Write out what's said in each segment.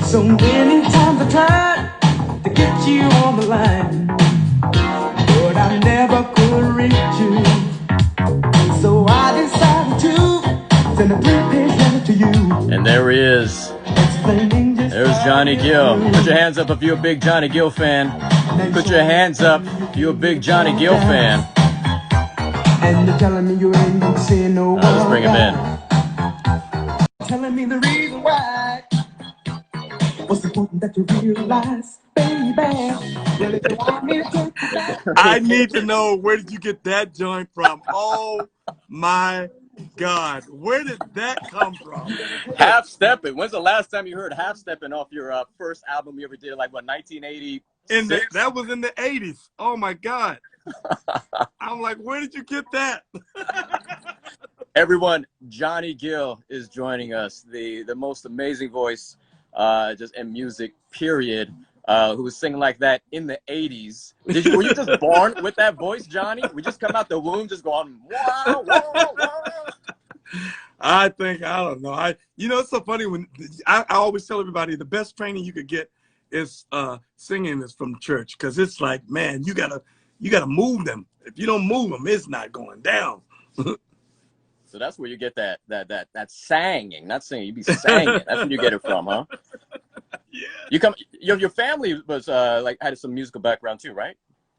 So many times I tried to get you on the line, but I never could reach you. So I decided to send a 3-page letter to you. And there he is. There's Johnny Gill. Put your hands up if you're a big Johnny Gill fan. Put your hands up if you're a big Johnny Gill fan. And you're telling me you ain't gonna see no one. Let's bring him in. Telling me the reason why. What's important that you realize, baby? Well, if you want me to take you back, I need to know, where did you get that joint from? Oh my God, where did that come from? Half Steppin'. When's the last time you heard Half Steppin' off your first album you ever did? Like what, 1980? That was in the 80s. Oh my God. I'm like, where did you get that? Everyone, Johnny Gill is joining us, the most amazing voice just in music, period, who was singing like that in the 80s. Were you just born with that voice, Johnny? We just come out the womb just going, wow, wow, wow. I don't know. It's so funny when I always tell everybody the best training you could get is singing is from church, because it's like, man, you gotta move them. If you don't move them, it's not going down. So that's where you get that singing, not singing. You be singing. That's where you get it from, huh? Yeah. Your family was like had some musical background too, right?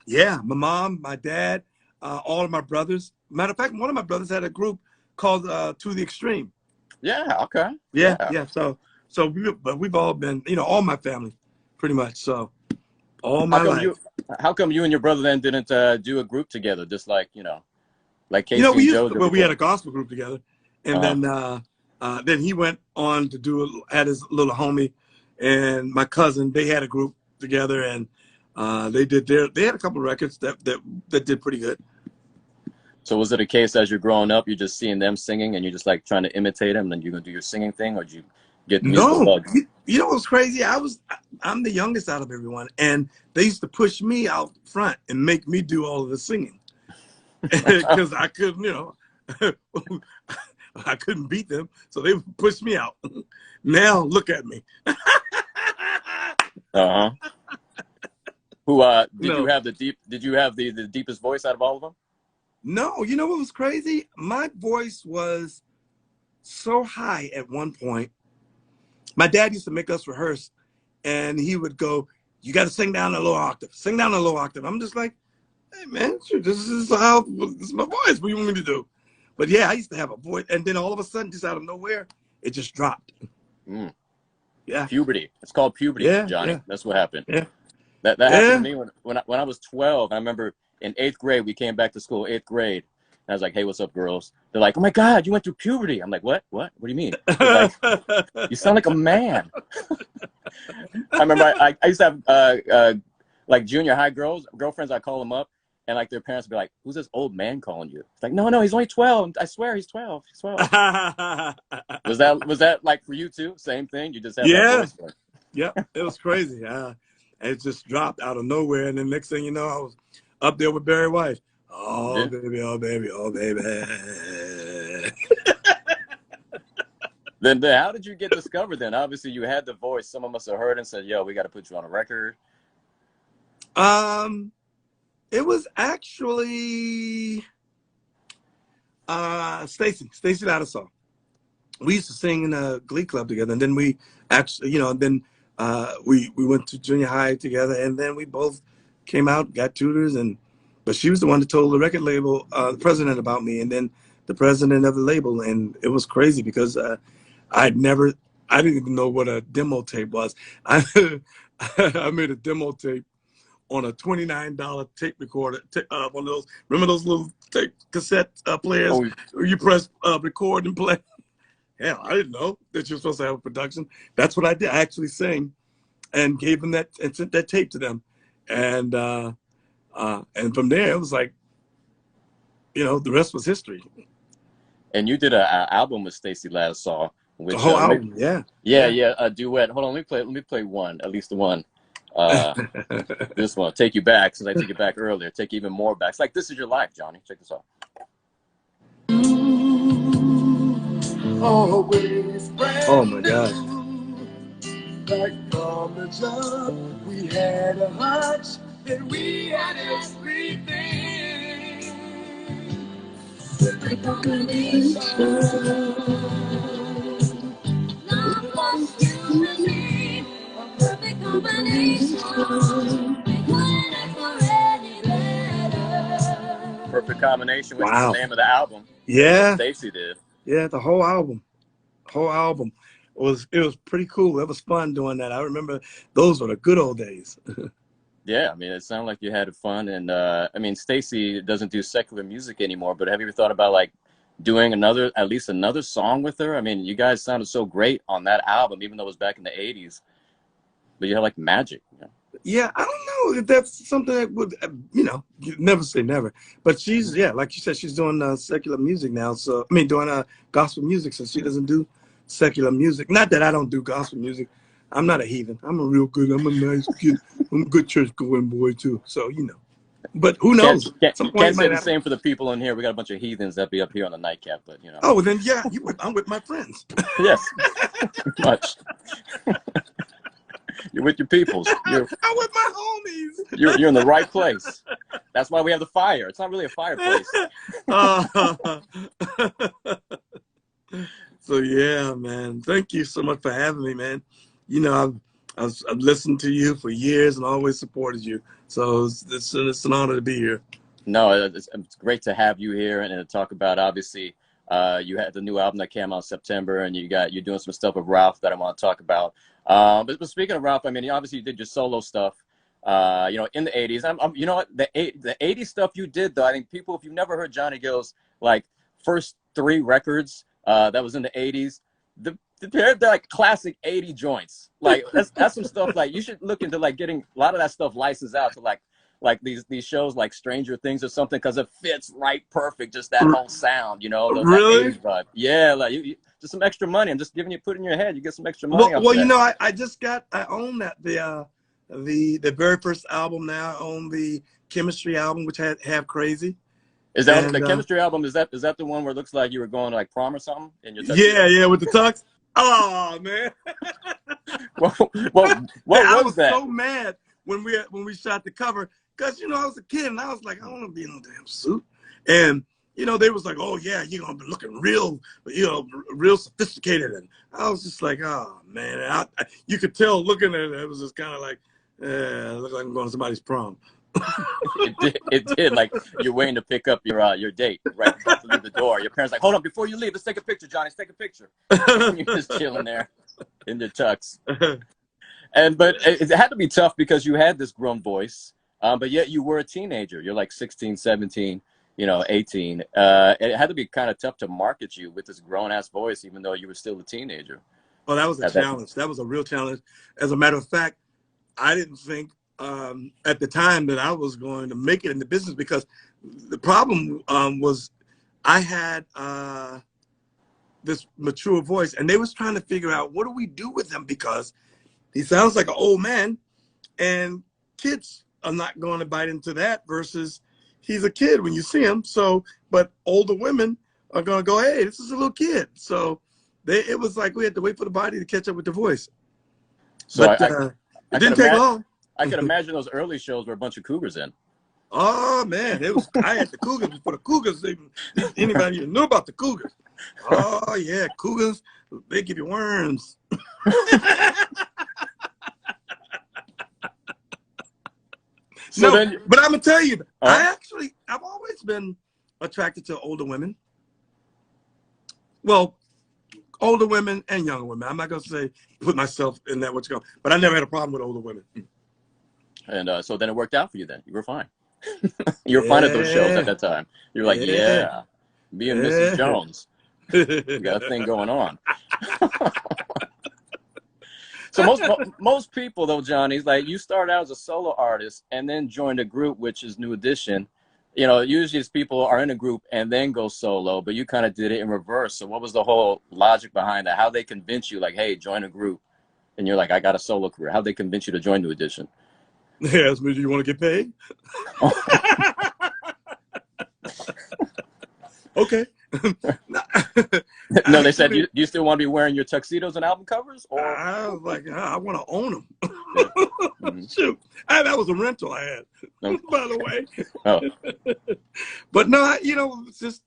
Yeah, my mom, my dad, all of my brothers. Matter of fact, one of my brothers had a group called To the Extreme. Yeah. Okay. Yeah. So we've all been, all my family, pretty much. So all my life. How come you and your brother then didn't do a group together, just like like Casey and Joe? We had a gospel group together, and then he went on to had his little homie and my cousin. They had a group together, and they had a couple of records that did pretty good. So was it a case as you're growing up, you're just seeing them singing and you're just like trying to imitate them, and then you're gonna do your singing thing, or did you get the musical bug? You know what's crazy? I'm the youngest out of everyone, and they used to push me out front and make me do all of the singing. Because I couldn't, I couldn't beat them, so they pushed me out. Now look at me. Who you have Did you have the deepest voice out of all of them? No, you know what was crazy? My voice was so high at one point. My dad used to make us rehearse, and he would go, "You got to sing down a low octave. Sing down a low octave." I'm just like, hey man, this is my voice. What do you want me to do? But yeah, I used to have a voice, and then all of a sudden, just out of nowhere, it just dropped. Yeah, puberty. It's called puberty, Johnny. Yeah. That's what happened. Yeah, that happened to me when I was 12. I remember in 8th grade, we came back to school, 8th grade. And I was like, "Hey, what's up, girls?" They're like, "Oh my God, you went through puberty." I'm like, "What? What do you mean?" Like, you sound like a man. I remember I used to have like junior high girlfriends. I call them up, and like their parents would be like, "Who's this old man calling you?" It's like, no, he's only 12. I swear he's 12. He's 12. Was that like for you too? Same thing? You just had that voice? Yeah, it was crazy. It just dropped out of nowhere, and then next thing you know, I was up there with Barry White. Oh, baby, oh, baby, oh, baby. Then how did you get discovered then? Obviously, you had the voice. Someone must have heard and said, "Yo, we got to put you on a record." It was actually Stacy Lattisaw. We used to sing in a glee club together, and then we actually, we went to junior high together, and then we both came out, got tutors, but she was the one that told the record label, the president, about me, and then the president of the label, and it was crazy because I didn't even know what a demo tape was. I made a demo tape on a $29 tape recorder, one of those, remember those little tape cassette players where you press record and play? Hell, I didn't know that you're supposed to have a production. That's what I did. I actually sang and gave them that and sent that tape to them. And from there, it was like, the rest was history. And you did an album with Stacy Lattisaw. The whole album, yeah, a duet. Hold on, let me play one, at least the one. This one, Take You Back, since I took it back earlier. Take even more back. It's like This Is Your Life, Johnny. Check this out. Oh my God. right from the jump, we had a hunch that we had everything. The combination, love was you and me, a perfect combination. We couldn't ask for any better. Perfect Combination, which was Wow. the name of the album. Yeah. Stacey did. Yeah, the whole album. It was pretty cool. It was fun doing that. I remember those were the good old days. Yeah, I mean, it sounded like you had fun, and I mean, Stacey doesn't do secular music anymore, but have you ever thought about like doing at least another song with her? I mean, you guys sounded so great on that album, even though it was back in the '80s, but you had like magic. You know? Yeah, I don't know if that's something that would, you know, you never say never. But she's, yeah, like you said, she's doing secular music now. So, I mean, doing gospel music, so she doesn't do secular music. Not that I don't do gospel music. I'm not a heathen. I'm a nice kid. I'm a good church going boy, too. So, you know. But who knows? Can't say the same for the people in here. We got a bunch of heathens that be up here on the nightcap, but you know. Oh, well, then, yeah, I'm with my friends. Yes, much. You're with your peoples. I'm with my homies. You're in the right place. That's why we have the fire. It's not really a fireplace. So yeah, man. Thank you so much for having me, man. You know, I've listened to you for years and always supported you. So it's an honor to be here. No, it's great to have you here and to talk about. Obviously, you had the new album that came out in September, and you're doing some stuff with Ralph that I want to talk about. But speaking of Ralph, I mean, obviously you did your solo stuff, you know, in the '80s. You know what, the '80s stuff you did though. I think people, if you've never heard Johnny Gill's like first 3 records, that was in the '80s, they're like classic '80 joints. Like that's some stuff like you should look into like getting a lot of that stuff licensed out to like these shows like Stranger Things or something, because it fits right perfect, just that whole sound, you know. Really? That 80s vibe. Yeah, like you just some extra money. I'm just giving you, put in your head, you get some extra money. Well, you know, I own that the very first album now. I own the Chemistry album, which had Have Crazy. Is that the Chemistry album? Is that the one where it looks like you were going to like prom or something? In your yeah, with the tux. Oh man. what I was that? So mad when we shot the cover, because you know I was a kid and I was like, I don't want to be in no damn suit. And you know, they was like, oh yeah, you're gonna be looking real, you know, real sophisticated. And I was just like, oh man, you could tell looking at it, it was just kind of like, it looked like I'm going to somebody's prom. It did. Like you're waiting to pick up your date, right about to leave the door. Your parents like, hold on, before you leave, let's take a picture, Johnny. Let's take a picture. And you're just chilling there in the tux. But it had to be tough because you had this grown voice, but yet you were a teenager. You're like 16, 17, you know, 18. It had to be kind of tough to market you with this grown-ass voice, even though you were still a teenager. Well, that was a challenge. That was a real challenge. As a matter of fact, I didn't think at the time that I was going to make it in the business, because the problem was I had this mature voice, and they was trying to figure out what do we do with him, because he sounds like an old man, and kids are not going to bite into that, versus he's a kid when you see him. So, but older women are going to go, hey, this is a little kid. So it was like we had to wait for the body to catch up with the voice. So but it didn't take long. I can imagine those early shows were a bunch of cougars in. Oh man, I had the cougars before the cougars anybody even knew about the cougars. Oh yeah, cougars, they give you worms. But I'm gonna tell you, I've always been attracted to older women. Well, older women and younger women. I'm not gonna say put myself in that but I never had a problem with older women. And so then it worked out for you. Then you were fine. You were fine at those shows at that time. You were like, yeah, me and Mrs. Jones, we got a thing going on. So most people though, Johnny's like, you start out as a solo artist and then joined a group, which is New Edition. You know, usually people are in a group and then go solo, but you kind of did it in reverse. So what was the whole logic behind that? How they convince you, like, hey, join a group, and you're like, I got a solo career. How'd they convince you to join New Edition? Yeah, do you want to get paid? Okay. No, they said, Actually, do you still want to be wearing your tuxedos and album covers? Or I was like, I want to own them. yeah. Mm-hmm. Shoot, that was a rental I had, No. by the way. Oh, But no, it's just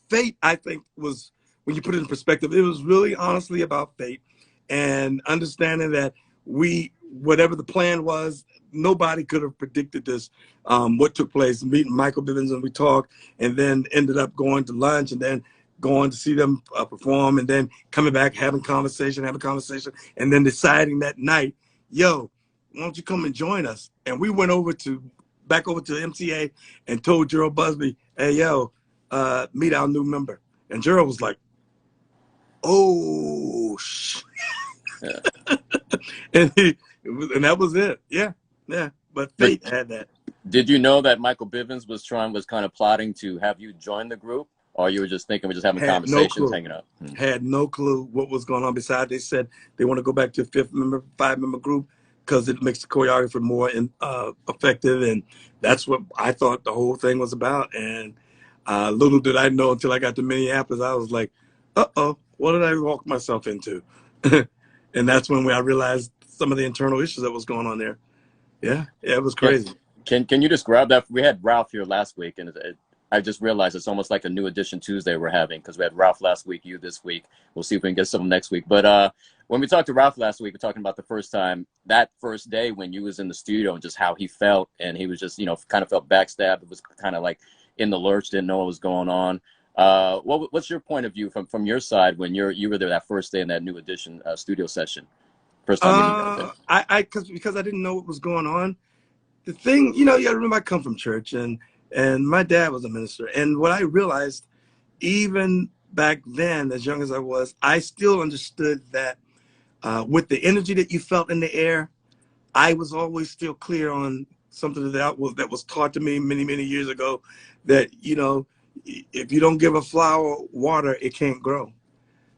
fate. I think was when you put it in perspective, it was really honestly about fate and understanding that whatever the plan was, nobody could have predicted this. What took place, meeting Michael Bivins, and we talked, and then ended up going to lunch, and then going to see them perform, and then coming back, having conversation, and then deciding that night, yo, why don't you come and join us? And we went back over to MTA and told Gerald Busby, hey, yo, meet our new member. And Gerald was like, oh, yeah. and that was it. Yeah. But fate had that. Did you know that Michael Bivins was kind of plotting to have you join the group, or you were just thinking we're just having conversations, hanging out? Had no clue what was going on. Besides, they said they want to go back to a 5-member group because it makes the choreographer more effective, and that's what I thought the whole thing was about. And little did I know until I got to Minneapolis, I was like, uh-oh, what did I walk myself into? And that's when I realized some of the internal issues that was going on there. Yeah, it was crazy. Can you describe that? We had Ralph here last week, and I just realized it's almost like a new edition Tuesday we're having, because we had Ralph last week, you this week. We'll see if we can get some next week. But when we talked to Ralph last week, we're talking about the first time, that first day when you was in the studio, and just how he felt, and he was just, kind of felt backstabbed. It was kind of like in the lurch, didn't know what was going on. What's your point of view from your side when you were there that first day in that new edition studio session? First time because I didn't know what was going on. The thing, you remember I come from church, and my dad was a minister. And what I realized, even back then, as young as I was, I still understood that with the energy that you felt in the air, I was always still clear on something that was taught to me many, many years ago, that, if you don't give a flower water, it can't grow.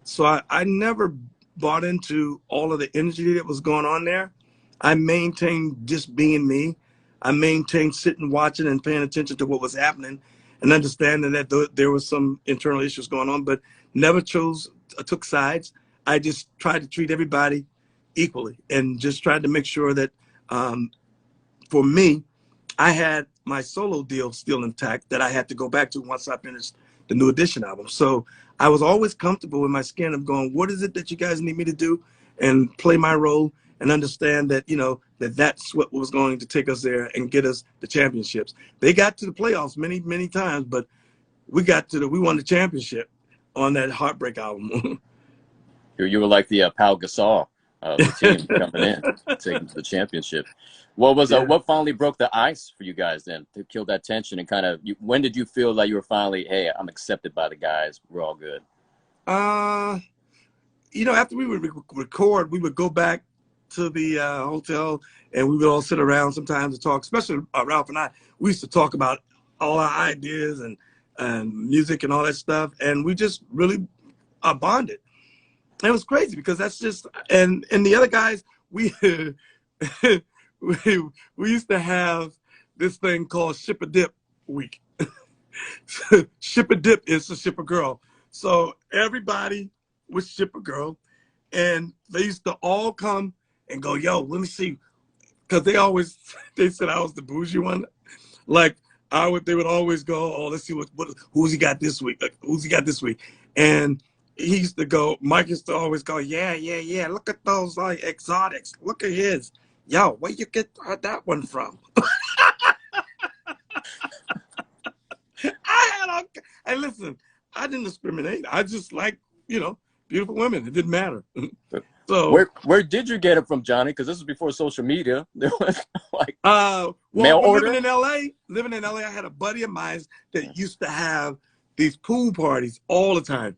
So I never bought into all of the energy that was going on there. I maintained just being me. I maintained sitting, watching, and paying attention to what was happening, and understanding that there was some internal issues going on, but never took sides. I just tried to treat everybody equally, and just tried to make sure that for me, I had my solo deal still intact that I had to go back to once I finished the New Edition album. So I was always comfortable in my skin of going, what is it that you guys need me to do, and play my role, and understand that, that's what was going to take us there and get us the championships. They got to the playoffs many, many times, but we won the championship on that Heartbreak album. You were like the Pau Gasol of the team coming in, taking the championship. What finally broke the ice for you guys then to kill that tension, and kind of, when did you feel like you were finally, hey, I'm accepted by the guys, we're all good? After we would record, we would go back to the hotel, and we would all sit around sometimes to talk, especially Ralph and I. We used to talk about all our ideas and music and all that stuff, and we just really bonded. And it was crazy because that's just, and the other guys, we we used to have this thing called Ship a Dip week. Ship a Dip is to ship a girl. So everybody would ship a girl, and they used to all come and go, yo, let me see. Because they said I was the bougie one. Like, they would always go, oh, let's see who's he got this week? Who's he got this week? And he used to go, Mike used to always go, yeah. Look at those exotics. Look at his. Yo, where you get that one from? Hey, listen, I didn't discriminate. I just like, beautiful women. It didn't matter. So where did you get it from, Johnny? Because this was before social media. There was like mail order. Living in LA, I had a buddy of mine that used to have these pool parties all the time.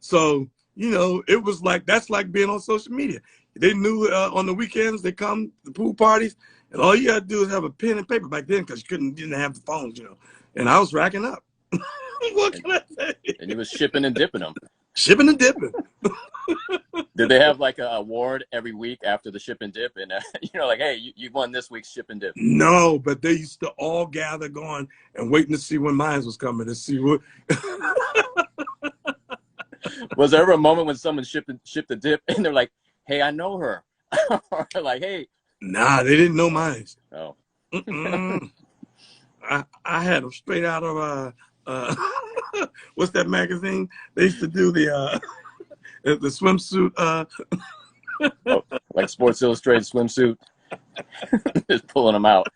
So, it was like, that's like being on social media. They knew on the weekends they come to pool parties, and all you got to do is have a pen and paper back then, because you didn't have the phones, And I was racking up. What can I say? And you was shipping and dipping them. Shipping and dipping. Did they have like an award every week after the ship and dip? And, like, hey, you won this week's ship and dip. No, but they used to all gather going and waiting to see when mine was coming to see what. Was there ever a moment when someone shipped a dip and they're like, "Hey, I know her," or like, "Hey"? Nah, they didn't know mine. Oh. I had them straight out of what's that magazine? They used to do the swimsuit. Oh, like Sports Illustrated swimsuit. Just pulling them out.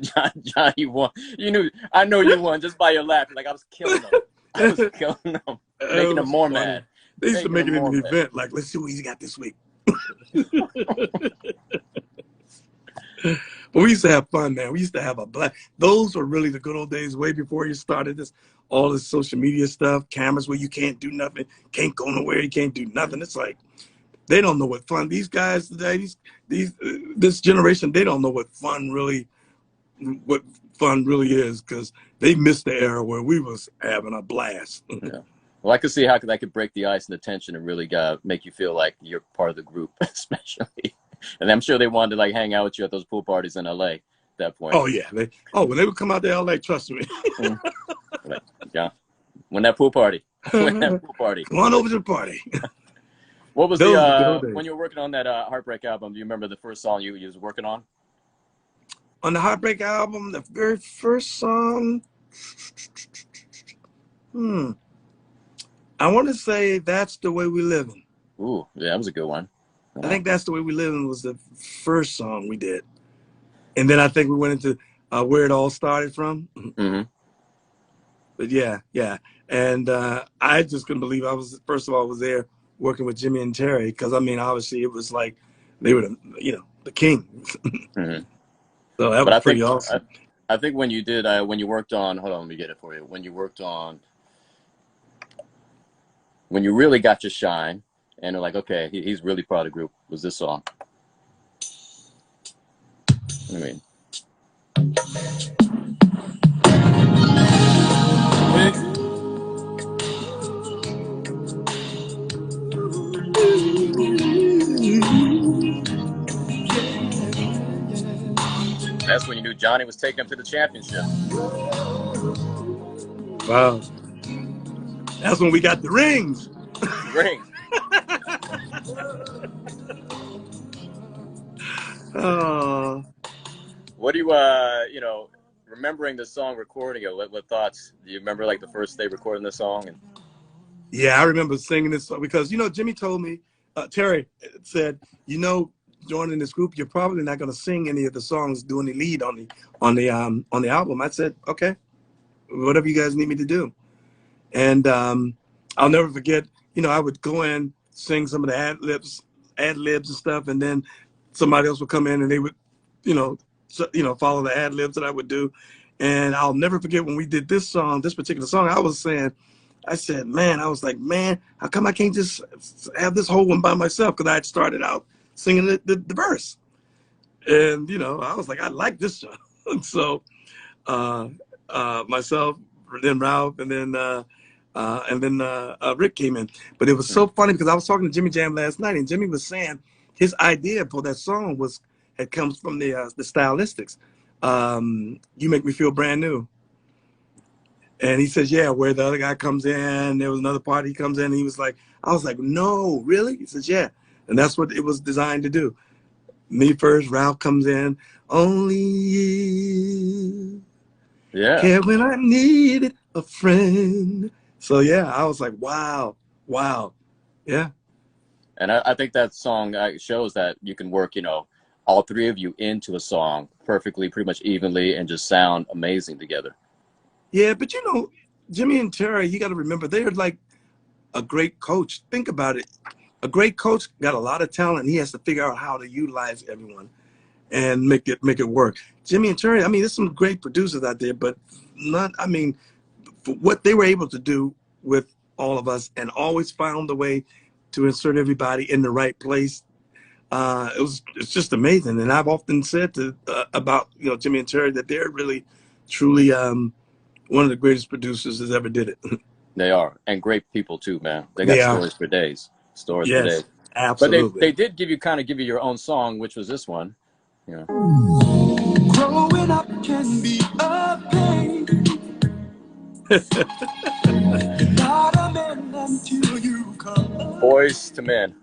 John, you won. You knew. I know you won just by your laugh. Like I was killing them. I was killing them, making them more funny. mad. They used to make it into an event. Like, let's see what he's got this week. But we used to have fun, man. We used to have a blast. Those were really the good old days, way before you started all this social media stuff, cameras where you can't do nothing, can't go nowhere, you can't do nothing. It's like they don't know what fun. These guys today, this generation, they don't know what fun really is, because they missed the era where we was having a blast. Yeah. Well, I could see how that could break the ice and the tension and really make you feel like you're part of the group, especially. And I'm sure they wanted to like hang out with you at those pool parties in LA at that point. Oh yeah, when they would come out to LA, trust me. Yeah, when that pool party. Come on over to the party. What was when you were working on that Heartbreak album? Do you remember the first song you was working on? On the Heartbreak album, the very first song. I want to say That's the Way We Livin'. Ooh, yeah, that was a good one. I think That's the Way We Livin' was the first song we did. And then I think we went into Where It All Started From. Mm-hmm. But yeah. And I just couldn't believe first of all, I was there working with Jimmy and Terry, because, I mean, obviously it was like they were, the king. Mm-hmm. So that was pretty awesome. I think when you did, when you worked on, hold on, let me get it for you. When you really got your shine, and they're like, okay, he's really part of the group, was this song. I mean. That's when you knew Johnny was taking him to the championship. Wow. That's when we got the rings. Rings. Oh. What do you, remembering the song, recording it, what thoughts? Do you remember like the first day recording the song? Yeah, I remember singing this song because, Jimmy told me, Terry said, joining this group, you're probably not going to sing any of the songs, do any lead on the album. I said, okay, whatever you guys need me to do. And I'll never forget, I would go in, sing some of the ad libs and stuff, and then somebody else would come in and they would, follow the ad libs that I would do. And I'll never forget when we did this particular song, I said, man, how come I can't just have this whole one by myself? Because I had started out singing the verse. And, I was like, I like this song. So myself, then Ralph, and then Rick came in. But it was so funny because I was talking to Jimmy Jam last night, and Jimmy was saying his idea for that song had comes from the stylistics. You Make Me Feel Brand New. And he says, yeah, where the other guy comes in, there was another part he comes in, and he was like, I was like, no, really? He says, yeah. And that's what it was designed to do. Me first, Ralph comes in, only you. Yeah. Care when I needed a friend. So yeah, I was like, wow. Yeah. And I think that song shows that you can work, all three of you into a song perfectly, pretty much evenly, and just sound amazing together. Yeah, but Jimmy and Terry, you got to remember, they're like a great coach. Think about it. A great coach got a lot of talent. He has to figure out how to utilize everyone and make it work. Jimmy and Terry, there's some great producers out there, but for what they were able to do with all of us and always found a way to insert everybody in the right place. It's just amazing. And I've often said about Jimmy and Terry that they're really, truly one of the greatest producers that's ever did it. They are, and great people too, man. They got stories for days. Stories for days. Absolutely. But they did give you your own song, which was this one. Growing up can be a pain. Not a man until you come. Boys to Men.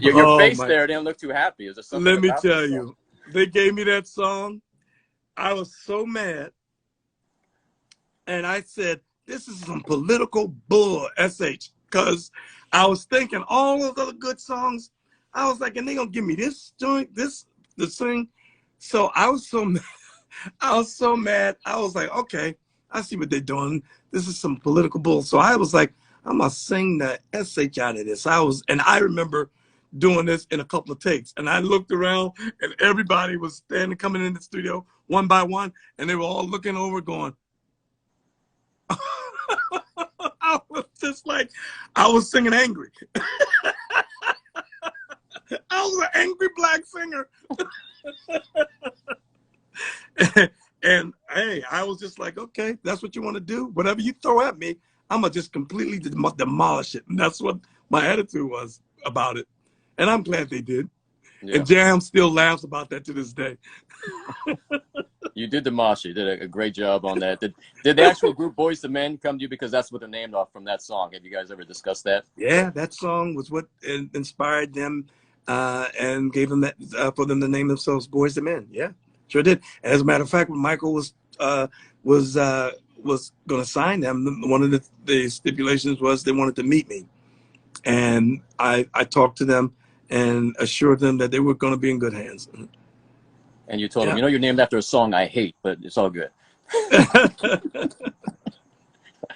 Your face there didn't look too happy. Is there something Let me about tell this you, they gave me that song. I was so mad. And I said, this is some political bull, SH. Because I was thinking all those other good songs. I was like, and they going to give me this joint, this thing. So I was so mad. I was so mad. I was like, okay, I see what they're doing. This is some political bull. So I was like, I'm going to sing the SH out of this. And I remember doing this in a couple of takes. And I looked around and everybody was standing, coming in the studio one by one. And they were all looking over going, I was just like, I was singing angry. I was an angry black singer. And hey, I was just like, okay, that's what you want to do. Whatever you throw at me, I'm going to just completely demolish it. And that's what my attitude was about it. And I'm glad they did. Yeah. And Jam still laughs about that to this day. You did demolish it. You did a great job on that. Did the actual group Boys to Men come to you because that's what they're named off from that song? Have you guys ever discussed that? Yeah, that song was what inspired them and gave them that for them to name themselves Boys to Men. Yeah, sure did. As a matter of fact, when Michael was going to sign them, one of the stipulations was they wanted to meet me, and I talked to them and assured them that they were going to be in good hands. And you told them, you know, you're named after a song I hate, but it's all good.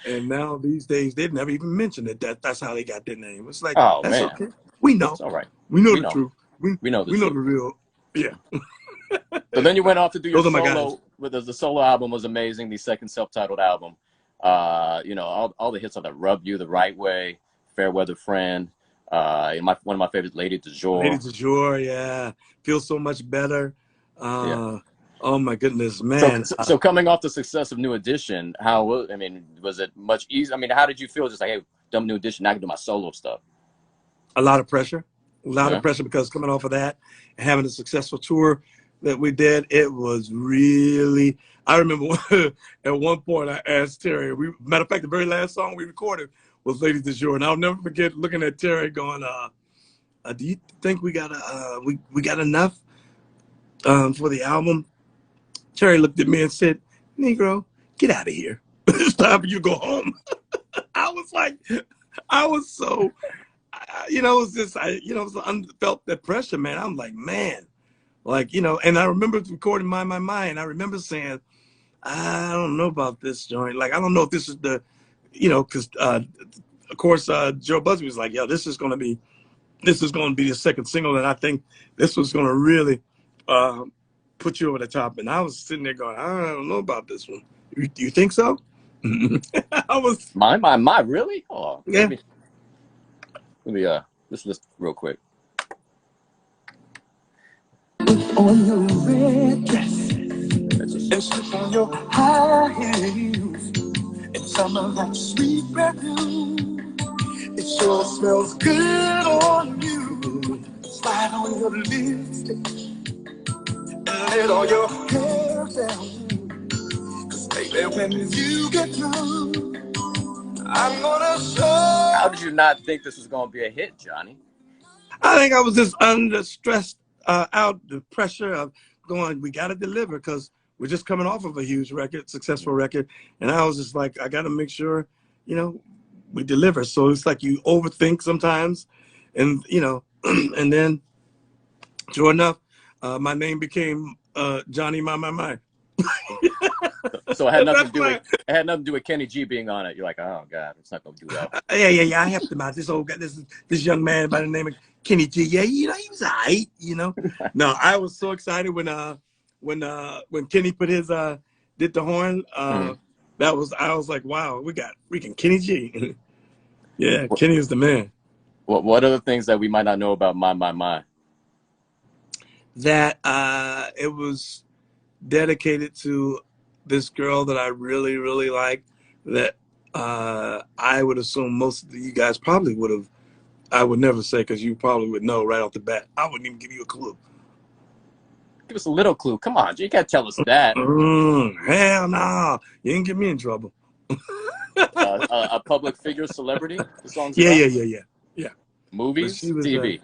And now these days, they've never even mentioned it. That's how they got their name. It's like, oh, that's man. okay. We know. It's all right. We know the truth. We know the truth. The real. Yeah. So then you went off to do your solo. The solo album was amazing. The second self-titled album. You know, all the hits on that, Rub You the Right Way, Fair Weather Friend. One of my favorites, Lady du Jour. Lady du Jour, yeah. Feel So Much Better. Yeah. Oh my goodness, man. So coming off the success of New Edition, was it much easier? I mean, how did you feel? Just like, hey, done New Edition, now I can do my solo stuff. A lot of pressure. A lot of pressure because coming off of that and having a successful tour that we did, it was really, I remember at one point I asked Terry, matter of fact, the very last song we recorded was Lady du Jour. And I'll never forget looking at Terry going, do you think we got we got enough for the album? Terry looked at me and said, Negro, get out of here. It's time for you to go home. I was like, I was so, you know, it was just, it was felt that pressure, man. I'm like, man, like, you know, and I remember recording My Mind. I remember saying, I don't know about this joint. Like, I don't know if this is the, you know, because, of course, Joe Busby was like, yo, this is going to be the second single. And I think this was going to really put you over the top. And I was sitting there going, I don't know about this one. You think so? I was. My, really? Oh, yeah. Let me let's listen real quick. On your red dress and slip on your high heels and some of that sweet perfume. It sure smells good on you. Slide on your lipstick and let all your hair down. 'Cause baby, when you get done, I'm gonna show. How did you not think this was gonna be a hit, Johnny? I think I was just under stressed out the pressure of going, we got to deliver because we're just coming off of a huge record, successful record. And I was just like, I got to make sure, you know, we deliver. So it's like you overthink sometimes. And, you know, and then sure enough, my name became Johnny My. So it had nothing to do with Kenny G being on it. You're like, oh God, it's not gonna do that. Yeah. I helped him out. This old guy, this young man by the name of Kenny G. Yeah, you know, he was alright. You know, no, I was so excited when Kenny put his did the horn. I was like, wow, we got freaking Kenny G. Yeah, Kenny is the man. What are the things that we might not know about My? That it was dedicated to this girl that I really, really like, that I would assume most of you guys probably would have. I would never say because you probably would know right off the bat. I wouldn't even give you a clue. Give us a little clue. Come on, you can't tell us that. Hell no. You ain't get me in trouble. A public figure, celebrity. The song's Yeah, about yeah. But movies, she was, TV.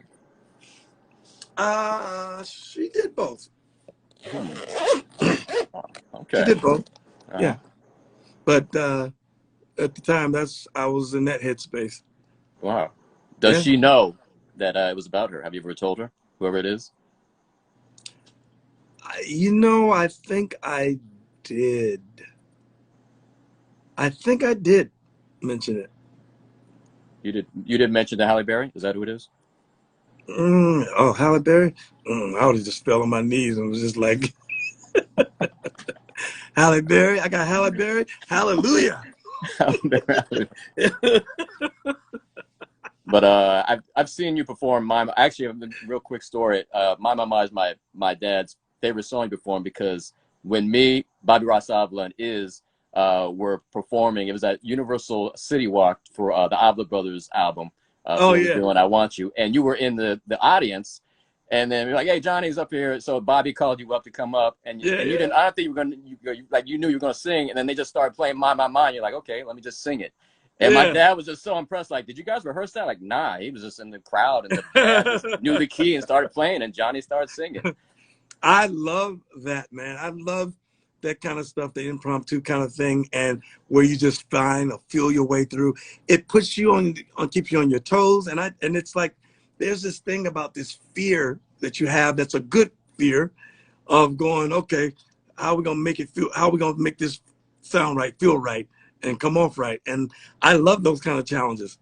she did both. Okay. She did both. Uh-huh. Yeah. But at the time, I was in that headspace. Wow. Does Yeah. she know that it was about her? Have you ever told her, whoever it is? I think I did. I think I did mention it. You did. You did mention to Halle Berry. Is that who it is? Oh, Halle Berry? I would have just fell on my knees and was just like, Halle Berry, I got Halle Berry, hallelujah. But I've seen you perform Mama. Actually, a real quick story. My Mama is my dad's favorite song to perform because when me, Bobby Ross-Avila, and Iz were performing, it was at Universal City Walk for the Avila Brothers album. Oh, we yeah. were doing I Want You, and you were in the audience. And then we're like, hey, Johnny's up here. So Bobby called you up to come up, and you didn't. I don't think you were gonna. You knew you were gonna sing, and then they just started playing My. And you're like, okay, let me just sing it. And my dad was just so impressed. Like, did you guys rehearse that? Like, nah, he was just in the crowd, and the band just knew the key and started playing, and Johnny started singing. I love that, man. I love that kind of stuff, the impromptu kind of thing, and where you just find or feel your way through. It puts you on keeps you on your toes, and it's like there's this thing about this fear that you have that's a good fear of going, okay, how are we gonna make it feel? How are we gonna make this sound right, feel right, and come off right? And I love those kind of challenges.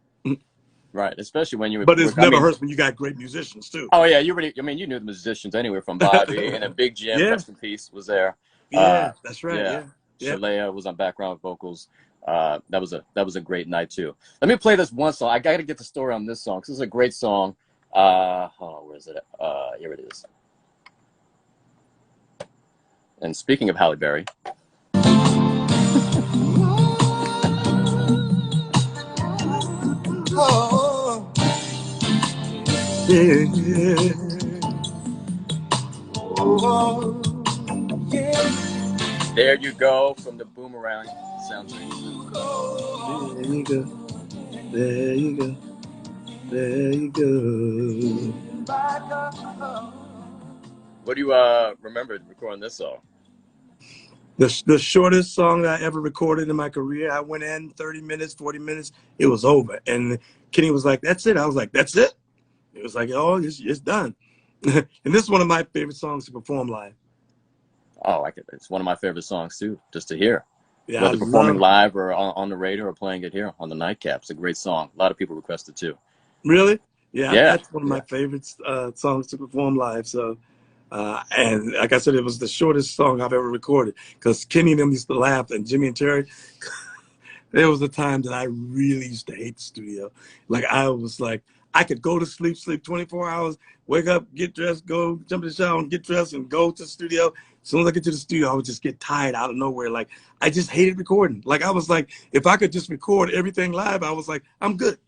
Right, especially when you were. But it's never hurts when you got great musicians too. Oh yeah, you knew the musicians anyway from Bobby and a Big Jim, rest in peace, was there. Yeah, that's right. Yeah. Shalea was on background vocals. That was a great night too. Let me play this one song. I got to get the story on this song because this is a great song. Where is it? Here it is. And speaking of Halle Berry. Oh, yeah. Oh, yeah. There you go from the Boomerang soundtrack. There you go. There you go. There you go. What do you remember recording this song? The shortest song I ever recorded in my career. I went in 30 minutes, 40 minutes. It was over. And Kenny was like, that's it. I was like, that's it? It was like, oh, it's done. And this is one of my favorite songs to perform live. Oh, it's one of my favorite songs too, just to hear. Yeah, whether performing live or on the radio or playing it here on the nightcap. It's a great song. A lot of people request it too. Really? Yeah. That's one of my favorite songs to perform live. So, and like I said, it was the shortest song I've ever recorded because Kenny and them used to laugh, and Jimmy and Terry. There was a time that I really used to hate the studio. Like I was like, I could go to sleep 24 hours, wake up, get dressed, go jump in the shower and get dressed and go to the studio. As soon as I get to the studio, I would just get tired out of nowhere. Like I just hated recording. Like I was like, if I could just record everything live, I was like, I'm good.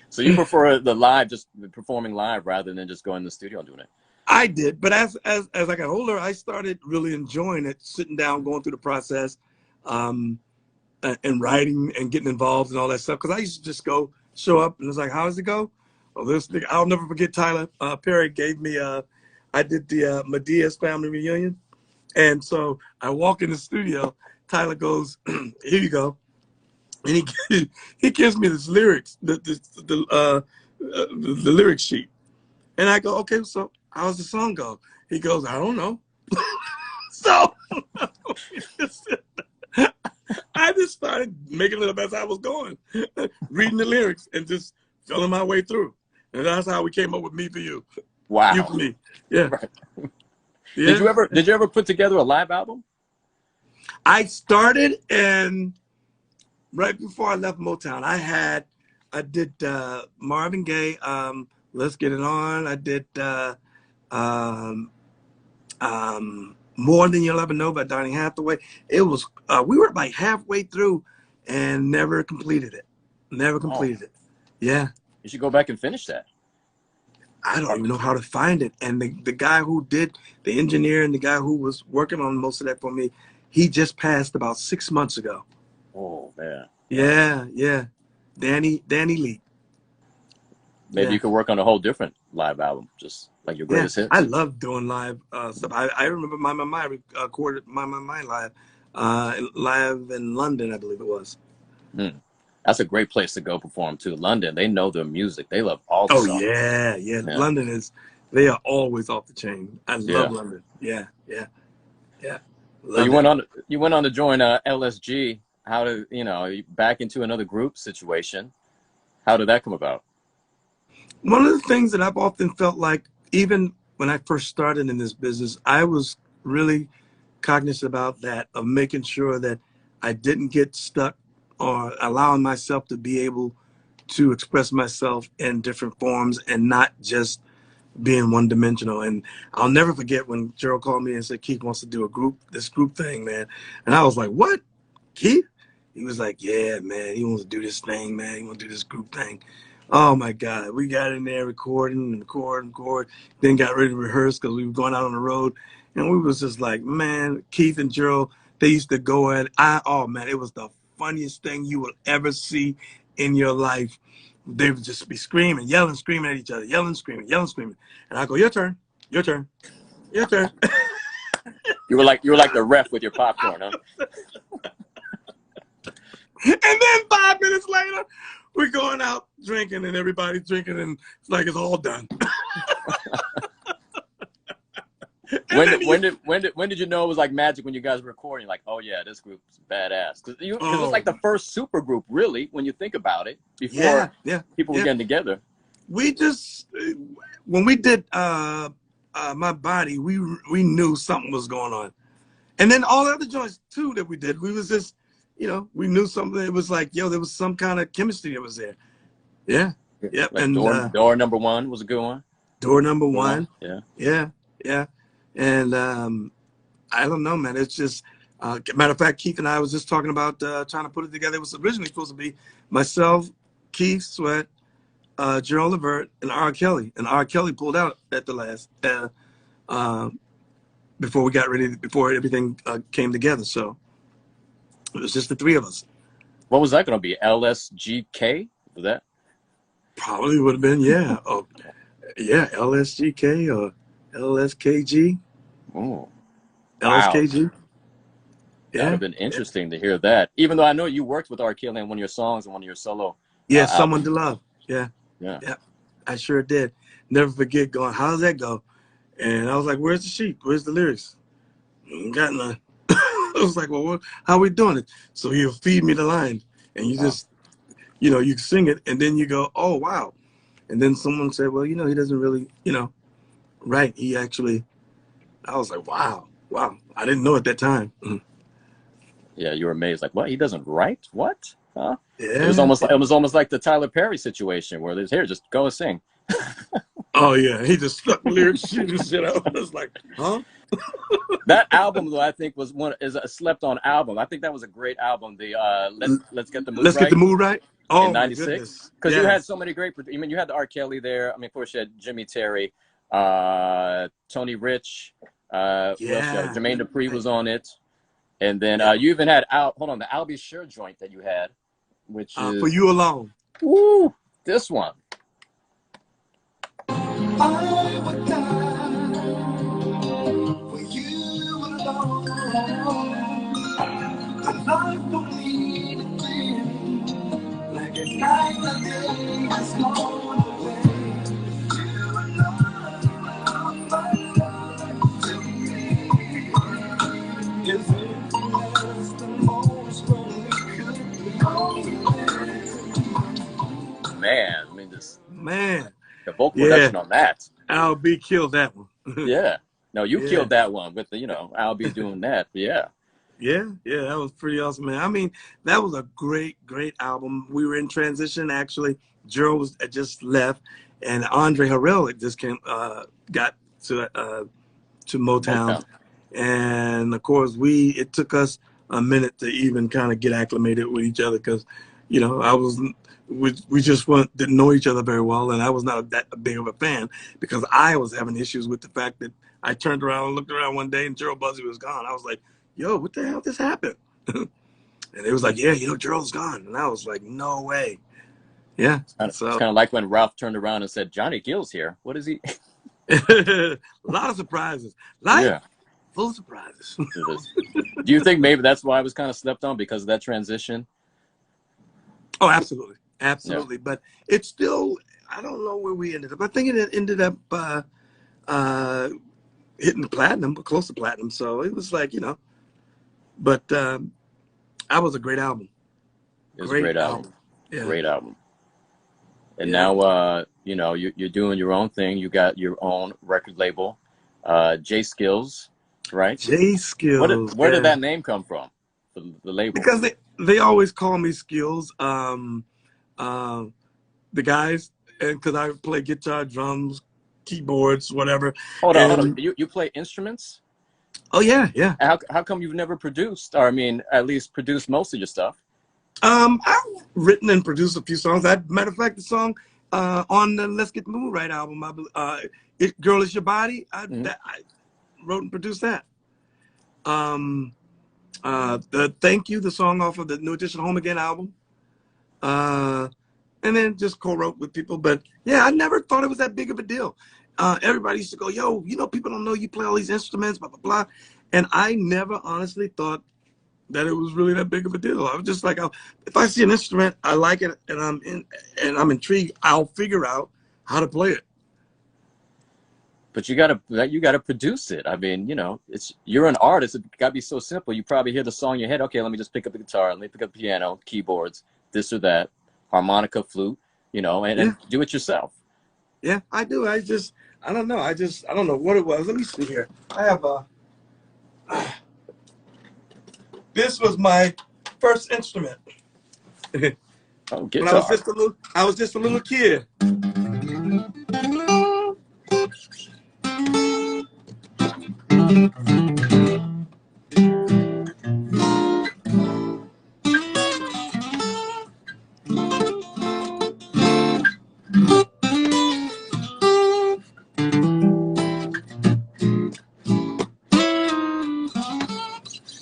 So you prefer the live, just performing live rather than just going to the studio and doing it? I did, but as I got older, I started really enjoying it, sitting down, going through the process, and writing and getting involved and all that stuff. Because I used to just show up and it's like, how does it go? Well, this thing, I'll never forget. Tyler Perry gave me I did the Medea's family reunion, and so I walk in the studio. Tyler goes, "Here you go," and he gives me this lyrics, the lyric sheet, and I go, "Okay, so how's the song go?" He goes, "I don't know." So I just started making it up as I was going, reading the lyrics and just feeling my way through, and that's how we came up with "Me for You." Wow. You for me. Yeah. Right. Yeah. Did you ever put together a live album? I started, and right before I left Motown, I did Marvin Gaye, Let's Get It On. I did More Than You'll Ever Know by Donny Hathaway. It was we were like halfway through and never completed it. Never completed it. Yeah. You should go back and finish that. I don't even know how to find it. And the guy who did, the engineer and the guy who was working on most of that for me, he just passed about 6 months ago. Oh man. Yeah. Danny Lee. Maybe Yeah. you could work on a whole different live album, just like your Yeah, greatest I hits. love doing live stuff. I remember my mind recorded my mind live, live in London, I believe it was. Hmm. That's a great place to go perform too. London, they know their music. They love all the Oh songs. yeah. Yeah. London they are always off the chain. I love Yeah. London. Yeah. So Love it. you went on to join LSG. How to back into another group situation? How did that come about? One of the things that I've often felt like, even when I first started in this business, I was really cognizant about that, of making sure that I didn't get stuck or allowing myself to be able to express myself in different forms and not just being one dimensional. And I'll never forget when Gerald called me and said, Keith wants to do this group thing, man. And I was like, what? Keith? He was like, yeah, man, he wants to do this thing, man. He wants to do this group thing. Oh my God. We got in there recording and record, then got ready to rehearse because we were going out on the road. And we was just like, man, Keith and Gerald, they used to go at, oh man, it was the funniest thing you will ever see in your life. They would just be screaming, yelling, screaming at each other, yelling, screaming. And I go, your turn. You were like the ref with your popcorn, huh? And then 5 minutes later, we're going out drinking and everybody's drinking and it's like it's all done. When did you know it was like magic when you guys were recording? Like, oh yeah, this group's badass. Because it was like the first super group, really, when you think about it. Before people were getting together. We just when we did My Body, we knew something was going on, and then all the other joints too that we did, we was just we knew something. It was like there was some kind of chemistry that was there. Yeah, yep. Like And door number one was a good one. Door Number One. Yeah. And I don't know, man. It's just matter of fact, Keith and I was just talking about trying to put it together. It was originally supposed to be myself, Keith Sweat, Gerald Levert, and R. Kelly. And R. Kelly pulled out at the last before we got ready, before everything came together. So it was just the three of us. What was that going to be? LSGK? Was that? Probably would have been, yeah. Oh, yeah, LSGK or LSKG. Oh, LSKG. That would have been interesting to hear that. Even though I know you worked with R. Kelly on one of your songs and one of your solo. Someone to Love. Yeah. Yeah. I sure did. Never forget going, how does that go? And I was like, where's the sheet? Where's the lyrics? Ain't got none. I was like, well, how are we doing it? So he'll feed me the line. And you just, you sing it and then you go, oh, wow. And then someone said, well, he doesn't really, write. He actually, I was like, wow. I didn't know at that time. Yeah, you were amazed. Like, what? He doesn't write? What? Huh? Yeah. It was almost like the Tyler Perry situation where there's here, just go and sing. Oh yeah, he just stuck the lyrics shit out. I was like, huh? That album though, I think is a slept on album. I think that was a great album. The Let's Get the Mood Right. Let's Get the Mood Right. Oh, in '96. Because you had so many great. You had the R. Kelly there. I mean, of course you had Jimmy Terry, Tony Rich. Jermaine Dupri was on it. And then you even had the I'll Be Sure joint that you had, which is For You Alone. Woo, this one. I would die for you alone. The life don't mean a thing, like a night the day has gone away. You alone, my love to me. Is it the most lonely could be? Man, I mean the vocal production on that. Al B killed that one. Yeah. No, you killed that one with the, Al B doing that. Yeah. Yeah, that was pretty awesome, man. I mean, that was a great album. We were in transition, actually. Gerald had just left, and Andre Harrell had just got to Motown. And of course, it took us a minute to even kind of get acclimated with each other because, we just didn't know each other very well, and I was not that big of a fan because I was having issues with the fact that I turned around and looked around one day and Gerald Buzzy was gone. I was like, yo, what the hell just happened? And it was like, yeah, you know, Gerald's gone. And I was like, no way. Yeah. It's kind of like when Ralph turned around and said, Johnny Gill's here. What is he? A lot of surprises. Life full of surprises. Do you think maybe that's why I was kind of slept on, because of that transition? Oh, absolutely. Absolutely. Yeah. But it's still, I don't know where we ended up. I think it ended up hitting the platinum, but close to platinum. So it was like, you know, but that was a great album. It was a great album. Yeah. Great album. And now, you know, you're doing your own thing. You got your own record label, J Skills, right? J Skills. Where did that name come from, for the label? Because they always call me Skills. The guys, and because I play guitar, drums, keyboards, whatever. Hold on. You play instruments? Oh yeah. How come you've never produced, or I mean, at least produced most of your stuff? I've written and produced a few songs. Matter of fact, the song on the Let's Get the Mood Right album, "Girl Is Your Body," I wrote and produced that. The Thank You, the song off of the New Edition Home Again album, and then just co-wrote with people. But yeah, I never thought it was that big of a deal. Everybody used to go, yo, you know, people don't know you play all these instruments, blah blah blah, and I never honestly thought that it was really that big of a deal. I was just like, if I see an instrument, I like it, and I'm intrigued, I'll figure out how to play it. But you gotta produce it. I mean, you know, you're an artist. It gotta be so simple. You probably hear the song in your head. Okay, let me just pick up the guitar. Let me pick up the piano, keyboards, this or that, harmonica, flute. You know, and do it yourself. Yeah, I do. I don't know. I don't know what it was. Let me see here. I have this was my first instrument. Oh, when I was just a little kid.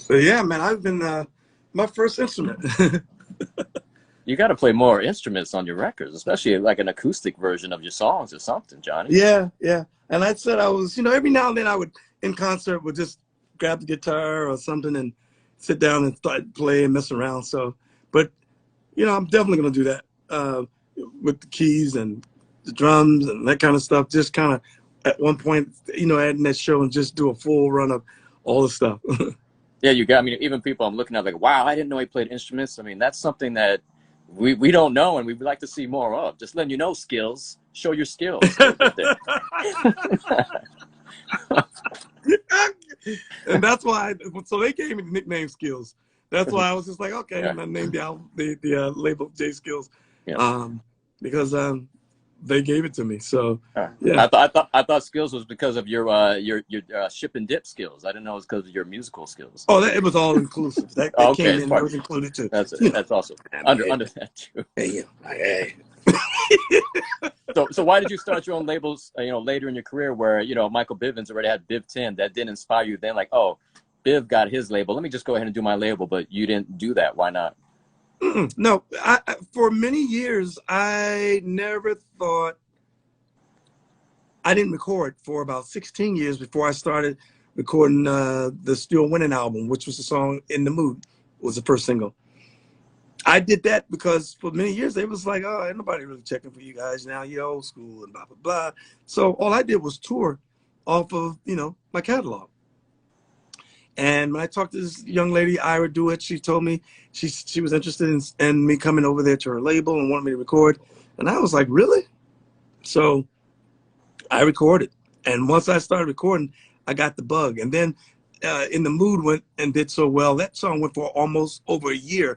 But yeah, man, I've been my first instrument. You got to play more instruments on your records, especially like an acoustic version of your songs or something, Johnny. Yeah. And I said I was, you know, every now and then I would, in concert, would just grab the guitar or something and sit down and start playing, mess around. So, but, you know, I'm definitely going to do that with the keys and the drums and that kind of stuff. Just kind of at one point, you know, adding that show and just do a full run of all the stuff. Yeah, I mean, even people I'm looking at like, wow, I didn't know he played instruments. I mean, that's something that we don't know, and we'd like to see more of. Just letting you know, Skills. Show your skills. And that's why, so they gave me the nickname Skills. That's why I was just like, okay, and I named the album, the label J Skills, because they gave it to me. So yeah, I thought Skills was because of your ship and dip skills. I didn't know it was because of your musical skills. Oh, it was all inclusive. That came in. That was included too. That's awesome. Under that too. Hey. So why did you start your own labels? You know, later in your career, where you know Michael Bivins already had Biv 10. That didn't inspire you then, like, oh, Biv got his label. Let me just go ahead and do my label. But you didn't do that. Why not? No, for many years, I never thought. I didn't record for about 16 years before I started recording the Still Winning album, which was the song "In the Mood," was the first single. I did that because for many years they was like, oh, ain't nobody really checking for you guys now. You're old school and blah blah blah. So all I did was tour off of, you know, my catalog. And when I talked to this young lady, Ira Dewitt, she told me she was interested in me coming over there to her label and wanted me to record. And I was like, really? So I recorded. And once I started recording, I got the bug. And then In the Mood went and did so well. That song went for almost over a year.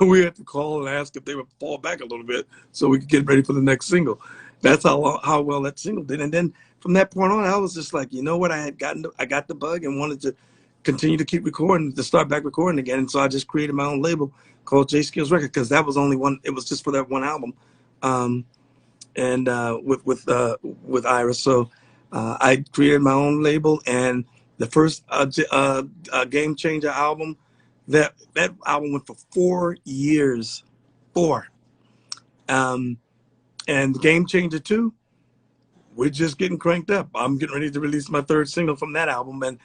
We had to call and ask if they would fall back a little bit so we could get ready for the next single. That's how well that single did. And then from that point on, I was just like, you know what? I got the bug and wanted to continue to keep recording, to start back recording again. And so I just created my own label called J Skills Records, because that was only one. It was just for that one album, and with Iris. So I created my own label, and the first Game Changer album That album went for 4 years. 4. And Game Changer 2, we're just getting cranked up. I'm getting ready to release my 3rd single from that album, and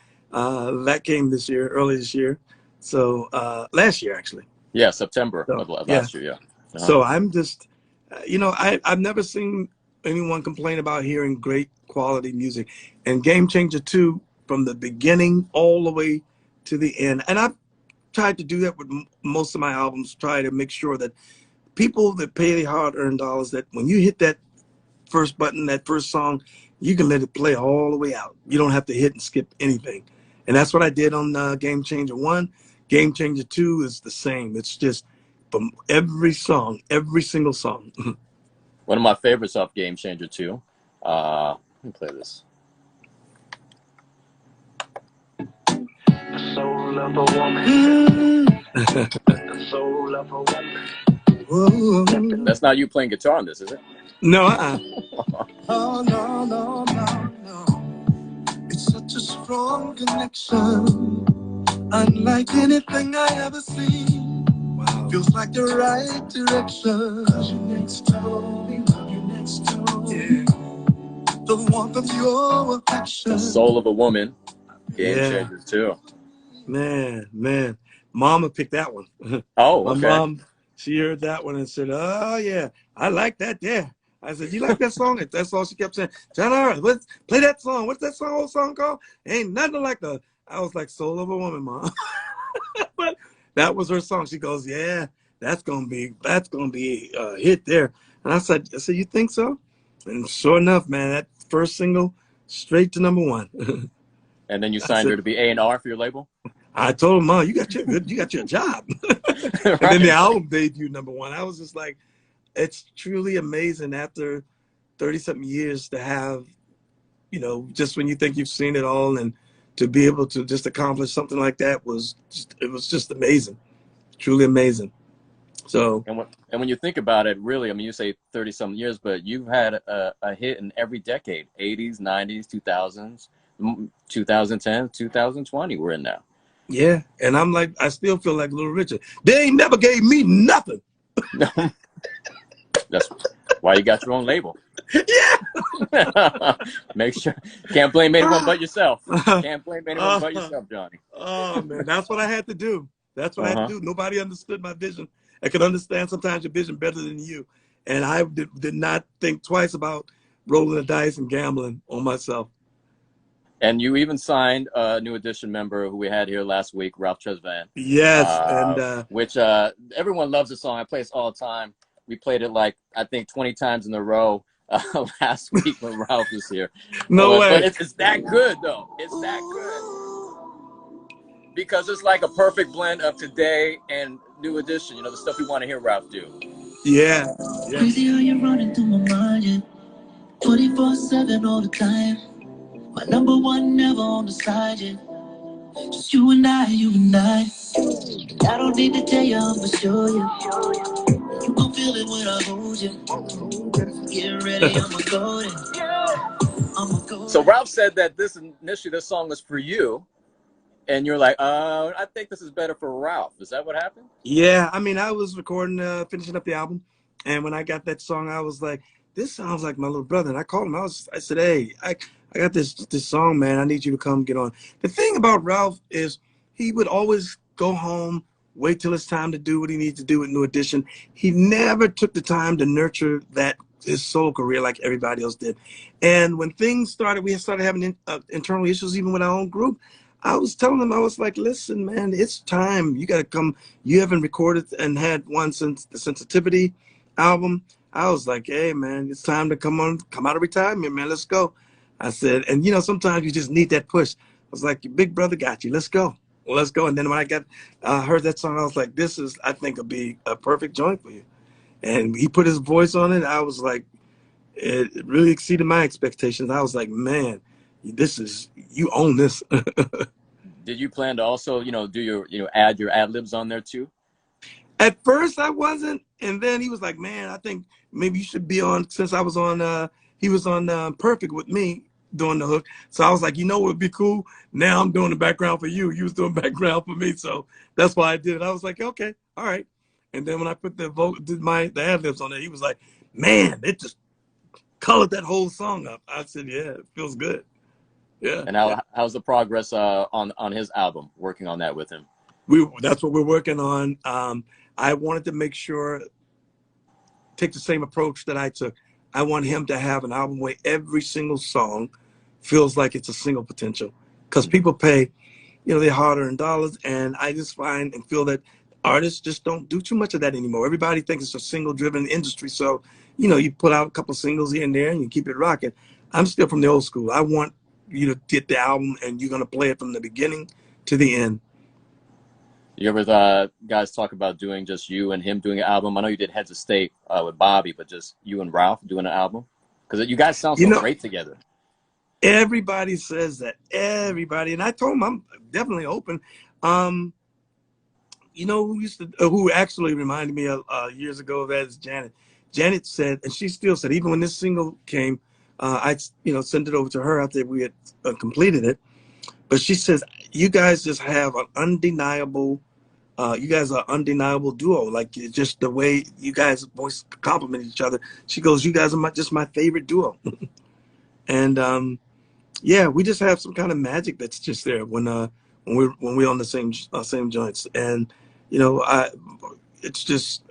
that came early this year. So last year, actually. Yeah, September So, of last year. Yeah. So I'm just, I've never seen anyone complain about hearing great quality music. And Game Changer 2, from the beginning all the way to the end. And I've tried to do that with most of my albums, try to make sure that people that pay the hard-earned dollars, that when you hit that first button, that first song, you can let it play all the way out. You don't have to hit and skip anything. And that's what I did on Game Changer 1. Game Changer 2 is the same. It's just from every song, every single song. One of my favorites off Game Changer 2. Let me play this. The soul of a woman. The soul of a woman. That's not you playing guitar on this, is it? No, Oh, no, no, no, no. It's such a strong connection. Unlike anything I ever seen. Wow. Feels like the right direction. 'Cause you're next to me, you're next to me. The warmth of your affection. The Soul of a Woman. Game Yeah. Changer 2. Man. Mama picked that one. Oh, My okay. mom, she heard that one and said, "Oh yeah, I like that there." I said, "You like that song?" And that's all she kept saying. John R, play that song. What's that old song called? Ain't nothing like the. I was like, "Soul of a Woman, Mom." But that was her song. She goes, "Yeah, that's gonna be a hit there." And I said, "You think so?" And sure enough, man, that first single straight to #1. And then you signed her to be A&R for your label? I told him, "Mom, you got your job." And then the album debuted #1. I was just like, it's truly amazing after 30-something years to have, just when you think you've seen it all, and to be able to just accomplish something like that was just amazing, truly amazing. So, and when you think about it, really, I mean, you say 30-something years, but you've had a hit in every decade: 80s, 90s, 2000s, 2010, 2020. We're in now. yeah, and I'm like, I still feel like Little Richard. They ain't never gave me nothing. That's why you got your own label. Yeah. Make sure. Can't blame anyone but yourself. Can't blame anyone but yourself, Johnny. Oh, man, that's what I had to do. That's what I had to do. Nobody understood my vision. I could understand sometimes your vision better than you. And I did not think twice about rolling the dice and gambling on myself. And you even signed a New Edition member who we had here last week, Ralph Tresvant. Yes, and which everyone loves the song. I play this all the time. We played it like, I think, 20 times in a row last week when Ralph was here. No way. But it's that good, though. It's that good. Because it's like a perfect blend of today and New Edition. The stuff we want to hear Ralph do. Yeah. Crazy how you're running through my mind, yeah. 24/7 all the time. My #1 never on the side, yeah. Just you and I. I don't need to tell you, I'ma show you. You gon' feel it when I hold you. Get ready, I'ma go there. So Ralph said that initially this song was for you, and you're like, I think this is better for Ralph. Is that what happened? Yeah, I mean, I was recording, finishing up the album, and when I got that song, I was like, this sounds like my little brother. And I called him. I said, hey, I got this song, man. I need you to come get on. The thing about Ralph is he would always go home, wait till it's time to do what he needs to do with New Edition. He never took the time to nurture his solo career like everybody else did. And when things started, we started having internal issues even with our own group. I was telling him, I was like, listen, man, it's time. You got to come. You haven't recorded and had one since the Sensitivity album. I was like, hey, man, it's time to come out of retirement, man. Let's go. I said, and, sometimes you just need that push. I was like, your big brother got you. Let's go. Well, let's go. And then when I heard that song, I was like, I think it'll be a perfect joint for you. And he put his voice on it. I was like, it really exceeded my expectations. I was like, man, you own this. Did you plan to also, do your, add your ad-libs on there too? At first I wasn't. And then he was like, man, I think maybe you should be on, since I was on, he was on Perfect with me. doing the hook. So I was like, you know what would be cool? Now I'm doing the background for you. You was doing background for me. So that's why I did it. I was like, okay, all right. And then when I put the the ad-libs on there, he was like, man, it just colored that whole song up. I said, yeah, it feels good. Yeah. And how's the progress on his album, working on that with him? That's what we're working on. I wanted to make sure, take the same approach that I took. I want him to have an album where every single song feels like it's a single potential, because people pay, their hard-earned dollars, and I just find and feel that artists just don't do too much of that anymore. Everybody thinks it's a single-driven industry, so you put out a couple singles here and there and you keep it rocking. I'm still from the old school. I want you to get the album and you're going to play it from the beginning to the end. You ever guys talk about doing just you and him doing an album? I know you did Heads of State with Bobby, but just you and Ralph doing an album? Because you guys sound so great together. Everybody says that. Everybody. And I told him I'm definitely open. Who actually reminded me of years ago of that is Janet. Janet said, and she still said, even when this single came, I sent it over to her after we had completed it. But she says, you guys just have an undeniable, you guys are an undeniable duo. Like, just the way you guys voice compliment each other. She goes, you guys are just my favorite duo. And yeah, we just have some kind of magic that's just there when we're on the same joints. And it's just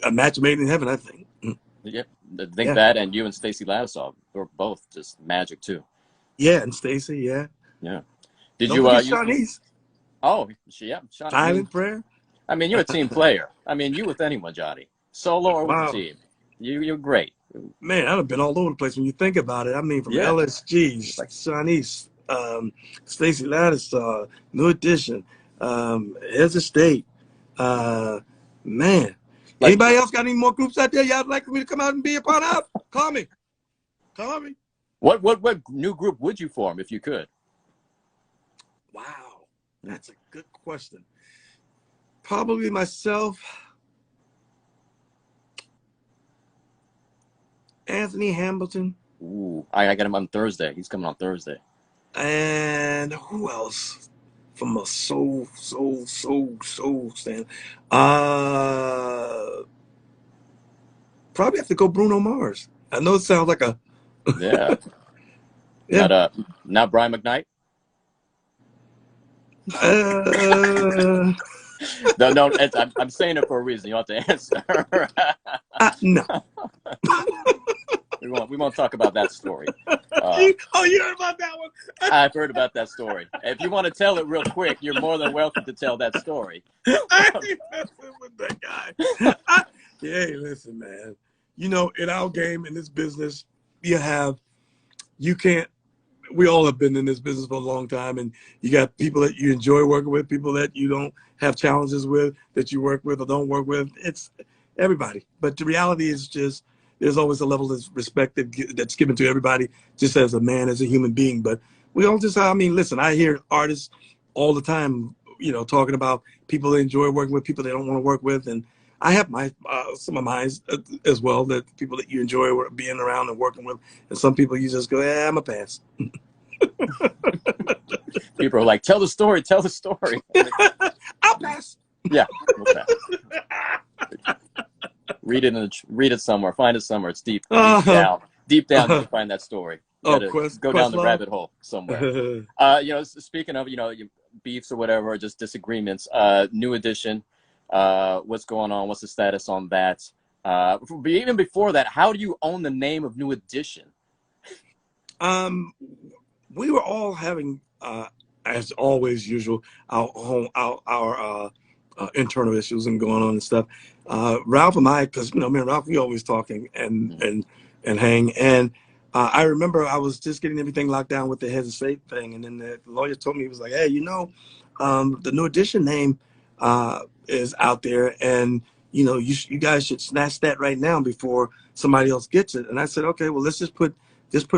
a match made in heaven, I think. Yeah, I think that, and you and Stacey Ladislaw were both just magic too. Yeah, and Stacey, yeah. Yeah. Did Don't you? Shawnee's. Oh, yeah. Silent Prayer. I mean, you're a team player. I mean, you with anyone, Johnny, solo or with the team. You're great. Man, I've been all over the place when you think about it. I mean, from LSG, like Shawnee's, Stacey Ladislaw, New Edition, Heads of State. Man. Anybody else got any more groups out there y'all like me to come out and be a part of? Call me. Call me. What new group would you form if you could? Wow, that's a good question. Probably myself, Anthony Hamilton. Ooh, I got him on Thursday. He's coming on Thursday. And who else? From a soul stand. Probably have to go Bruno Mars. I know it sounds like a yeah. Not Brian McKnight. No, I'm saying it for a reason. You have to answer. No. We won't talk about that story. You heard about that one? I've heard about that story. If you want to tell it real quick, you're more than welcome to tell that story. I ain't messing with that guy. Hey, listen, man. In our game, in this business, we all have been in this business for a long time, and you got people that you enjoy working with, people that you don't have challenges with, that you work with or don't work with. It's everybody. But the reality is just there's always a level of respect that's given to everybody, just as a man, as a human being. But we all just, listen, I hear artists all the time, talking about people they enjoy working with, people they don't want to work with. And I have some of mine as well, that people that you enjoy being around and working with. And some people you just go, I'm a pass. People are like, tell the story. I'll pass. Yeah, we'll pass. Read it somewhere. Find it somewhere. It's deep down. Deep down, you can find that story. Go down the rabbit hole somewhere. Speaking of, beefs or whatever, or just disagreements, New Edition, what's going on? What's the status on that? Even before that, how do you own the name of New Edition? We were all having, as always, usual, our internal issues and going on and stuff. Ralph and I, because me and Ralph, we always talking and hang. And I remember I was just getting everything locked down with the Heads of State thing, and then the lawyer told me, he was like, "Hey, the New Edition name is out there, and you guys should snatch that right now before somebody else gets it." And I said, "Okay, well, let's just put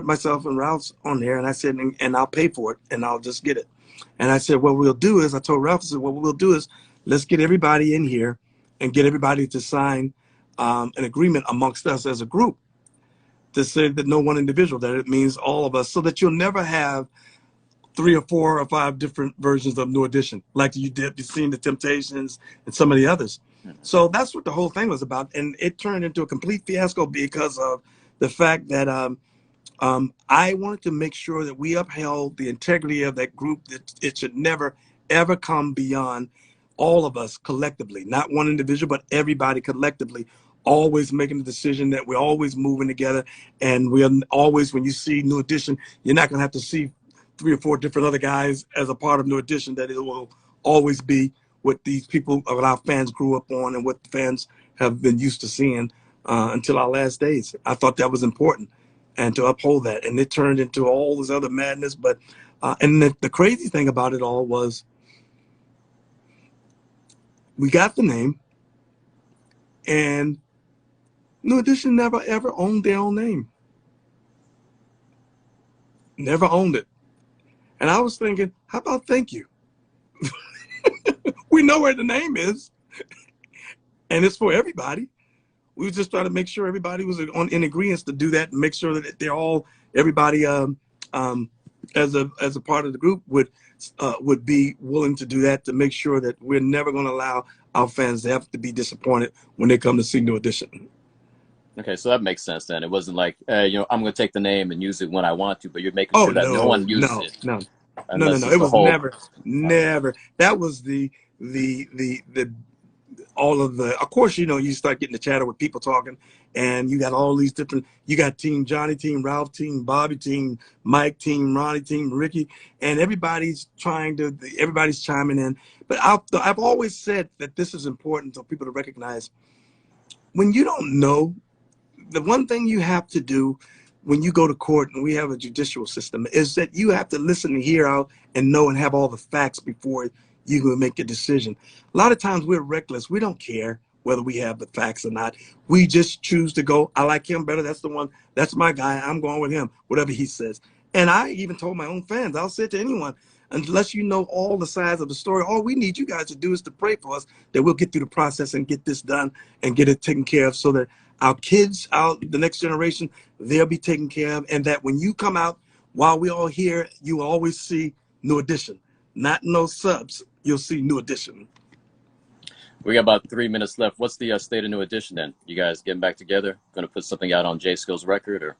myself and Ralph's on there." And I said, and I'll pay for it, and I'll just get it. And I said, what we'll do is, I told Ralph, I said, what we'll do is, let's get everybody in here and get everybody to sign an agreement amongst us as a group. to say that no one individual, that it means all of us, so that you'll never have 3 or 4 or 5 different versions of New Edition, like you've seen the Temptations and some of the others. So that's what the whole thing was about. And it turned into a complete fiasco because of the fact that I wanted to make sure that we upheld the integrity of that group, that it should never, ever come beyond all of us collectively, not one individual, but everybody collectively, always making the decision that we're always moving together. And we're always, when you see New Edition, you're not going to have to see 3 or 4 different other guys as a part of New Edition, that it will always be what these people, what our fans grew up on and what the fans have been used to seeing until our last days. I thought that was important, and to uphold that. And it turned into all this other madness. But and the crazy thing about it all was we got the name, and New Edition never ever owned their own name. Never owned it. And I was thinking, how about thank you? We know where the name is, and it's for everybody. We were just trying to make sure everybody was in agreement to do that, and make sure that they're all, everybody as a part of the group would be willing to do that, to make sure that we're never going to allow our fans to have to be disappointed when they come to see New Edition. Okay, so that makes sense then. It wasn't like, you know, I'm going to take the name and use it when I want to, but you're making sure that no one uses it. No. Unless It was whole... never. That was the all of the, of course, you know, you start getting the chatter with people talking, and you got all these different, you got Team Johnny, Team Ralph, Team Bobby, Team Mike, Team Ronnie, Team Ricky, and everybody's chiming in. But I've always said that this is important for people to recognize. When you don't know, the one thing you have to do when you go to court, and we have a judicial system, is that you have to listen and hear out and know and have all the facts before you can make a decision. A lot of times we're reckless. We don't care whether we have the facts or not. We just choose to go, I like him better. That's the one. That's my guy. I'm going with him, whatever he says. And I even told my own fans, I'll say to anyone, unless you know all the sides of the story, all we need you guys to do is to pray for us that we'll get through the process and get this done and get it taken care of, so that our kids, the next generation, they'll be taken care of. And that when you come out, while we're all here, you will always see New Edition. Not no subs. You'll see New Edition. We got about 3 minutes left. What's the state of New Edition then? You guys getting back together? Going to put something out on J Skill's record, or?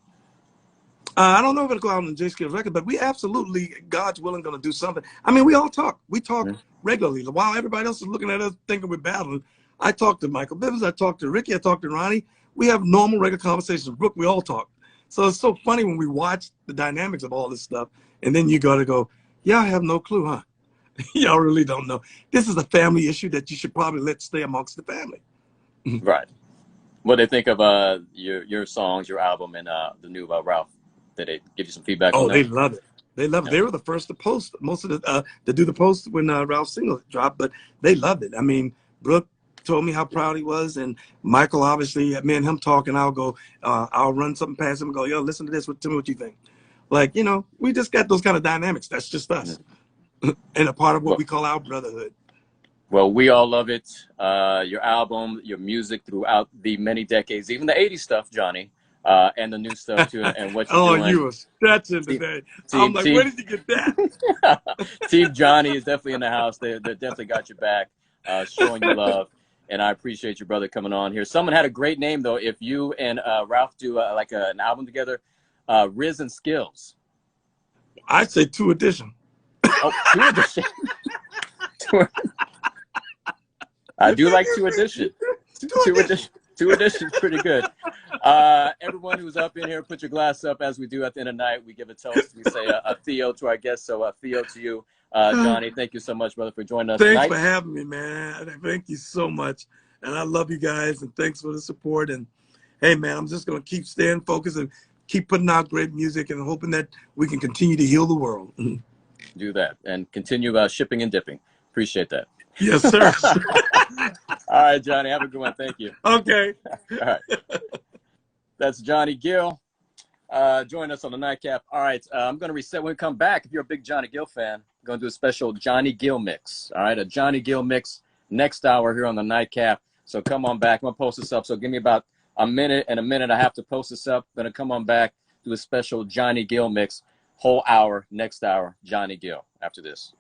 I don't know if it'll go out on J Skill's record, but we absolutely, God's willing, going to do something. I mean, we all talk. We talk regularly. While everybody else is looking at us thinking we're battling, I talk to Michael Bivens, I talk to Ricky, I talk to Ronnie. We have normal, regular conversations. Brooke, we all talk. So it's so funny when we watch the dynamics of all this stuff, and then you got to go, y'all have no clue, huh? Y'all really don't know. This is a family issue that you should probably let stay amongst the family. Right. What they think of your songs, your album, and the new Ralph? Did they give you some feedback on that? They love it. They love it. They were the first to post, most of the to do the post when Ralph's single dropped, but they loved it. I mean, Brooke told me how proud he was, and Michael, obviously, me and him talking, I'll go, I'll run something past him and go, yo, listen to this, tell me what you think. Like, you know, we just got those kind of dynamics. That's just us. And a part of what we call our brotherhood. Well, we all love it. Your album, your music throughout the many decades, even the 80s stuff, Johnny, and the new stuff too, and what you're doing. Oh, you were stretching today. I'm like, where did you get that? Team Johnny is definitely in the house. They definitely got your back, showing you love. And I appreciate your brother coming on here. Someone had a great name, though. If you and Ralph do like an album together, Riz and Skills. I'd say 2 Edition. Oh, 2 Edition. I do like 2 Edition. 2 Edition is pretty good. Everyone who's up in here, put your glass up as we do at the end of the night. We give a toast. We say a Theo to our guests. So Theo to you. Johnny, thank you so much, brother, for joining us tonight. Thanks for having me, man. Thank you so much. And I love you guys, and thanks for the support. And hey, man, I'm just going to keep staying focused and keep putting out great music and hoping that we can continue to heal the world. Do that and continue shipping and dipping. Appreciate that. Yes, sir. All right, Johnny, have a good one. Thank you. Okay. All right. That's Johnny Gill. Join us on the Nightcap. All right, I'm going to reset when we come back. If you're a big Johnny Gill fan, I'm going to do a special Johnny Gill mix. All right, a Johnny Gill mix next hour here on the Nightcap. So come on back. I'm going to post this up. So give me about a minute and a minute. I have to post this up. Gonna come on back, do a special Johnny Gill mix, whole hour, next hour, Johnny Gill after this.